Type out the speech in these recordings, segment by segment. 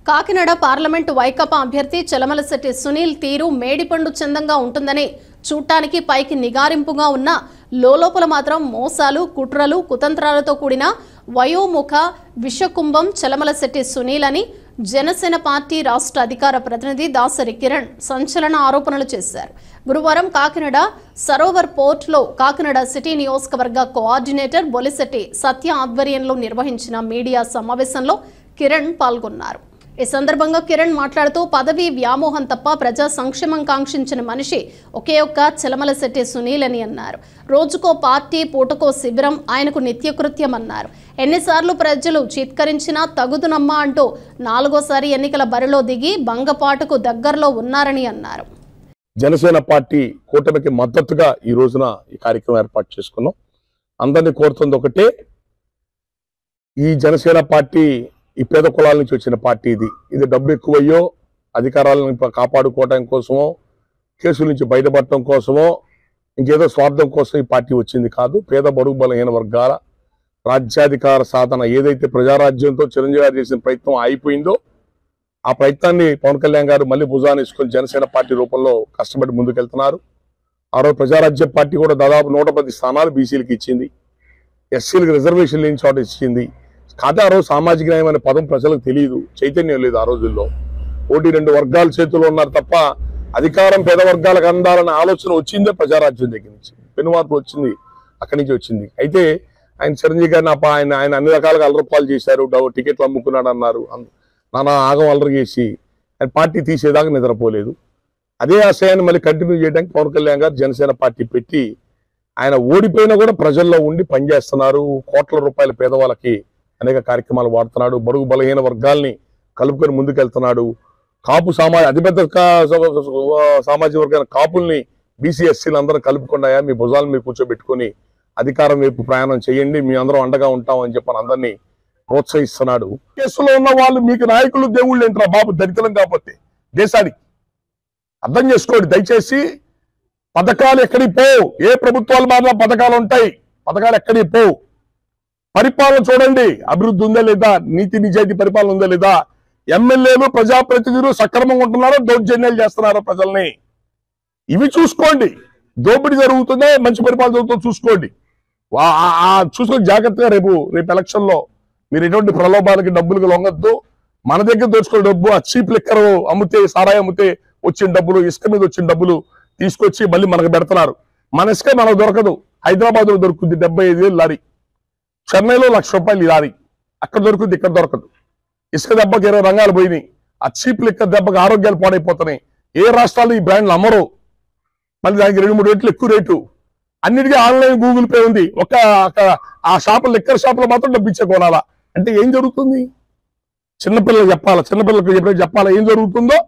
Kakinada parliament Vaikapa అభ్యర్థి చలమలశెట్టి సునీల్ తీరు మేడిపండు చందంగా ఉంటుందని చూడటానికి పైకి నిగారింపుగా ఉన్న లోలోపల మాత్రం మోసాలు కుట్రలు కుతంత్రాలతో కూడిన వయోముఖ విషకుంభం చలమలశెట్టి సునీల్ అని జనసేన పార్టీ రాష్ట్ర అధికార ప్రతినిధి దాసరి కిరణ్ సంచలన ఆరోపణలు చేశారు. గురువారం కాకినాడ సరోవర్ పోర్టులో కాకినాడ సిటీ నియోజకవర్గ కోఆర్డినేటర్ బొలిశెట్టి సత్య ఆధ్వర్యంలో నిర్వహించిన మీడియా సమావేశంలో కిరణ్ పాల్గొన్నారు. ఈ సందర్భంగా కిరణ్ మాట్లాడుతూ పదవి వ్యామోహం తప్ప ప్రజా సంక్షేమం కాంక్షించిన మనిషి ఒకే ఒక్క చలమలశెట్టి సునీల్ అని అన్నారు. రోజుకో పార్టీ పూటకో శిబిరం ఆయనకు నిత్యకృత్యం అన్నారు. ఎన్నిసార్లు ప్రజలు చీత్కరించినా తగుదునమ్మా అంటూ 4వ ఎన్నికల బరిలో దిగి బంగపాటుకు దగ్గరలో ఉన్నారని అన్నారు. జనసేన పార్టీ కూటమికి మద్దతుగా ఈ రోజున ఈ కార్యక్రమం ఏర్పాటు చేసుకున్నాం. అందరినీ కోరుతుంది ఒకటే, ఈ జనసేన పార్టీ ఈ పేద కులాల నుంచి వచ్చిన పార్టీ. ఇది డబ్బు ఎక్కువయ్యో అధికారాలను కాపాడుకోవడం కోసమో కేసుల నుంచి బయటపడటం కోసమో ఇంకేదో స్వార్థం కోసం ఈ పార్టీ వచ్చింది కాదు. పేద బడుగు బలహీన వర్గాల రాజ్యాధికార సాధన ఏదైతే ప్రజారాజ్యంతో చిరంజీవి గారు చేసిన ప్రయత్నం అయిపోయిందో ఆ ప్రయత్నాన్ని పవన్ కళ్యాణ్ గారు మళ్ళీ భుజాన్ని వేసుకొని జనసేన పార్టీ రూపంలో కష్టపడి ముందుకెళ్తున్నారు. ఆ రోజు ప్రజారాజ్యం పార్టీ కూడా దాదాపు 110 స్థానాలు బీసీలకు ఇచ్చింది, ఎస్సీలకు రిజర్వేషన్ లేని చోట ఇచ్చింది. కాదు ఆ రోజు సామాజిక న్యాయం అనే పదం ప్రజలకు తెలియదు, చైతన్యం లేదు. ఆ రోజుల్లో 1-2 వర్గాల చేతుల్లో ఉన్నారు తప్ప అధికారం పేద వర్గాలకు అందాలనే ఆలోచన వచ్చిందే ప్రజారాజ్యం దగ్గర నుంచి. పెనుమార్పు వచ్చింది అక్కడి నుంచి వచ్చింది. అయితే ఆయన చిరంజీవి గారిని ఆయన అన్ని రకాలుగా అలరపాలు చేశారు, టికెట్లు అమ్ముకున్నాడు అన్నారు, నానా ఆగం అలరి చేసి ఆయన పార్టీ తీసేదాకా నిద్రపోలేదు. అదే ఆశయాన్ని మళ్ళీ కంటిన్యూ చేయడానికి పవన్ కళ్యాణ్ గారు జనసేన పార్టీ పెట్టి ఆయన ఓడిపోయినా కూడా ప్రజల్లో ఉండి పనిచేస్తున్నారు. కోట్ల రూపాయల పేదవాళ్ళకి అనేక కార్యక్రమాలు వాడుతున్నాడు. బడుగు బలహీన వర్గాల్ని కలుపుకొని ముందుకెళ్తున్నాడు. కాపు అతిపెద్ద సామాజిక వర్గాల కాపుల్ని బీసీ ఎస్సీలు అందరూ కలుపుకున్నాయా, మీ భుజాలను మీరు కూర్చోబెట్టుకుని అధికారం వైపు ప్రయాణం చేయండి, మీ అందరం అండగా ఉంటామని చెప్పని అందరినీ ప్రోత్సహిస్తున్నాడు. కేసులో ఉన్న వాళ్ళు మీకు నాయకులు దేవుళ్ళు ఏంటారా బాబు, దరిద్రం కాకపోతే దేశానికి అర్థం చేసుకోండి దయచేసి. పథకాలు ఎక్కడికి పోవు, ఏ ప్రభుత్వాలు మారినా పథకాలు ఉంటాయి, పథకాలు ఎక్కడికి పోవు. పరిపాలన చూడండి, అభివృద్ధి ఉందా లేదా, నీతి నిజాయితీ పరిపాలన ఉందా లేదా, ఎమ్మెల్యేలు ప్రజాప్రతినిధులు సక్రమంగా ఉంటున్నారో దౌర్జన్యాలు చేస్తున్నారో ప్రజల్ని, ఇవి చూసుకోండి. దోపిడీ జరుగుతుందే మంచి పరిపాలన జరుగుతుందో చూసుకోండి. చూసుకొని జాగ్రత్తగా రేపు ఎలక్షన్ లో మీరు ఎటువంటి ప్రలోభాలకి డబ్బులకు లొంగద్దు. మన దగ్గర దోచుకునే డబ్బు ఆ చీప్ లిక్కర్ అమ్మితే, సారాయి అమ్మితే వచ్చిన డబ్బులు, ఇసుక మీద వచ్చిన డబ్బులు తీసుకొచ్చి మళ్ళీ మనకు పెడుతున్నారు. మన ఇసుక మనకు దొరకదు, హైదరాబాద్ లో దొరుకుతుంది 75,000 లారీ, చెన్నైలో ₹1,00,000 లారీ, అక్కడ దొరుకుతుంది ఇక్కడ దొరకదు. ఇసుక దెబ్బకి 20 రంగాలు పోయినాయి. ఆ చీప్ లిక్కర్ దెబ్బకి ఆరోగ్యాలు పాడైపోతున్నాయి. ఏ రాష్ట్రాలు ఈ బ్రాండ్లు అమ్మరు, మళ్ళీ దానికి 2-3 రెట్లు ఎక్కువ రేటు. అన్నిటికీ ఆన్లైన్ గూగుల్ పే ఉంది. ఆ షాపులు లిక్కర్ షాపులో మాత్రం డబ్బు ఇచ్చే కొనాలా అంటే ఏం జరుగుతుంది? చిన్నపిల్లలు చెప్పాలా, చిన్నపిల్లలకు ఎప్పుడైతే చెప్పాలా ఏం జరుగుతుందో.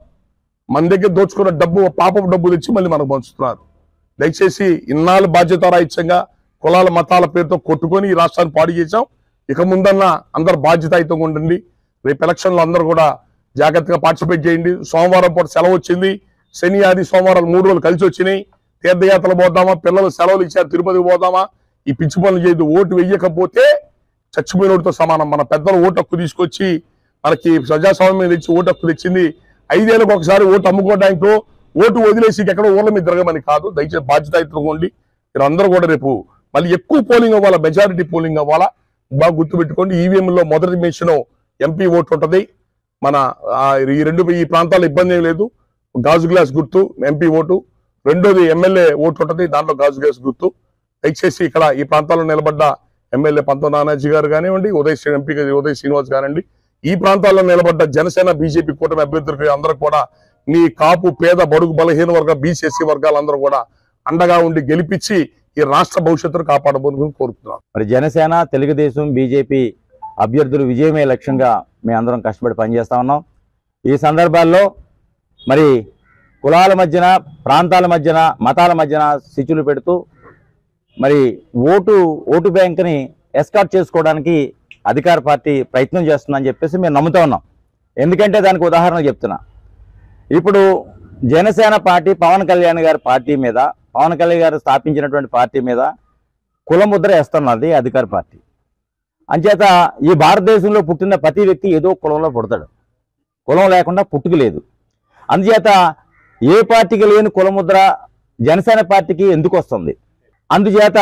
మన దగ్గర దోచుకున్న డబ్బు పాపపు డబ్బు తెచ్చి మళ్ళీ మనకు పంచుతున్నారు. దయచేసి ఇన్నాళ్ళు బాధ్యతారాహిత్యంగా కులాల మతాల పేరుతో కొట్టుకొని ఈ రాష్ట్రాన్ని పాడు చేశాం. ఇక ముందన్నా అందరు బాధ్యతాయుతంగా ఉండండి. రేపు ఎలక్షన్లో అందరూ కూడా జాగ్రత్తగా పార్టిసిపేట్ చేయండి. సోమవారం పూట సెలవు వచ్చింది, శని ఆది సోమవారాలు 3 రోజులు కలిసి వచ్చినాయి. తీర్థయాత్రలు పోదామా, పిల్లలు సెలవులు ఇచ్చారు తిరుపతికి పోదామా, ఈ పిచ్చి పనులు చేయదు. ఓటు వెయ్యకపోతే చచ్చిపోయినోడితో సమానం. మన పెద్దలు ఓటు హక్కు తీసుకొచ్చి మనకి ప్రజాస్వామ్యం తెచ్చి ఓటు హక్కు తెచ్చింది. 5 ఏళ్ళకి ఒకసారి ఓటు అమ్ముకోవడానికి, ఓటు వదిలేసి ఎక్కడో ఊర్ల మీద తిరగమని కాదు. దయచేసి బాధ్యతాయుతంగా ఉండి మీరు అందరూ కూడా రేపు మళ్ళీ ఎక్కువ పోలింగ్ అవ్వాలా, మెజారిటీ పోలింగ్ అవ్వాలా. బాగా గుర్తుపెట్టుకోండి. ఈవీఎంలో మొదటి మెషిన్ ఎంపీ ఓటు ఉంటుంది. మన ఈ ప్రాంతాల్లో ఇబ్బంది ఏం లేదు. గాజు గ్లాస్ గుర్తు ఎంపీ ఓటు, రెండోది ఎమ్మెల్యే ఓటు ఉంటుంది, దాంట్లో గాజు గ్లాస్ గుర్తు. దయచేసి ఇక్కడ ఈ ప్రాంతాల్లో నిలబడ్డ ఎమ్మెల్యే పంతో నానాజీ గారు కానివ్వండి, ఎంపీ ఉదయ్ శ్రీనివాస్ కానివ్వండి, ఈ ప్రాంతాల్లో నిలబడ్డ జనసేన బీజేపీ కూటమి అభ్యర్థులకు అందరూ కూడా మీ కాపు పేద బడుగు బలహీన వర్గ బీసీఎస్సీ వర్గాలందరూ కూడా అండగా ఉండి గెలిపించి ఈ రాష్ట్ర భవిష్యత్తును కాపాడబోని కోరుతున్నాం. మరి జనసేన, తెలుగుదేశం, బీజేపీ అభ్యర్థులు విజయమే లక్ష్యంగా మేము అందరం కష్టపడి పనిచేస్తా ఉన్నాం. ఈ సందర్భాల్లో మరి కులాల మధ్యన, ప్రాంతాల మధ్యన, మతాల మధ్యన శిచులు పెడుతూ మరి ఓటు బ్యాంక్ని ఎస్కార్ట్ చేసుకోవడానికి అధికార పార్టీ ప్రయత్నం చేస్తుందని చెప్పేసి మేము నమ్ముతా ఉన్నాం. ఎందుకంటే దానికి ఉదాహరణ చెప్తున్నా. ఇప్పుడు జనసేన పార్టీ పవన్ కళ్యాణ్ గారి పార్టీ మీద, పవన్ కళ్యాణ్ గారు స్థాపించినటువంటి పార్టీ మీద కులముద్ర వేస్తున్నది అధికార పార్టీ. అంచేత ఈ భారతదేశంలో పుట్టిన ప్రతి వ్యక్తి ఏదో కులంలో పుడతాడు. కులం లేకుండా పుట్టుక లేదు. అందుచేత ఏ పార్టీకి లేని కులముద్ర జనసేన పార్టీకి ఎందుకు వస్తుంది? అందుచేత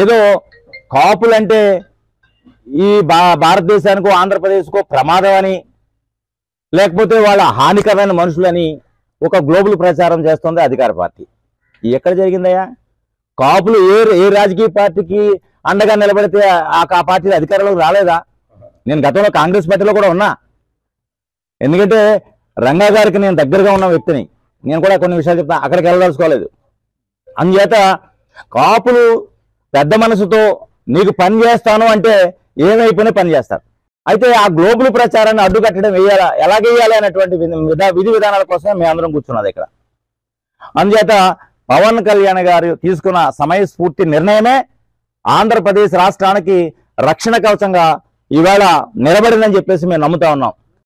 ఏదో కాపులంటే ఈ భారతదేశానికో ఆంధ్రప్రదేశ్కో ప్రమాదం అని, లేకపోతే వాళ్ళ హానికరమైన మనుషులని ఒక గ్లోబల్ ప్రచారం చేస్తుంది అధికార పార్టీ. ఎక్కడ జరిగిందయ్యా? కాపులు ఏ రాజకీయ పార్టీకి అండగా నిలబడితే ఆ పార్టీ అధికారంలోకి రాలేదా? నేను గతంలో కాంగ్రెస్ పార్టీలో కూడా ఉన్నా. ఎందుకంటే రంగా గారికి నేను దగ్గరగా ఉన్న వ్యక్తిని, నేను కూడా కొన్ని విషయాలు చెప్తాను, అక్కడికి వెళ్ళదలుచుకోలేదు. అందుచేత కాపులు పెద్ద మనసుతో నీకు పని చేస్తాను అంటే ఏమైపోయినా పని చేస్తారు. అయితే ఆ గ్లోబల్ ప్రచారాన్ని అడ్డుకట్టడం వేయాలా, ఎలాగేయాలి అనేటువంటి విధి విధానాల కోసమే మేము అందరం కూర్చున్నది ఇక్కడ. అందుచేత పవన్ కళ్యాణ్ గారు తీసుకున్న సమయస్ఫూర్తి నిర్ణయమే ఆంధ్రప్రదేశ్ రాష్ట్రానికి రక్షణ కవచంగా ఇవాళ నిలబడిందని చెప్పేసి మేము నమ్ముతా ఉన్నాం.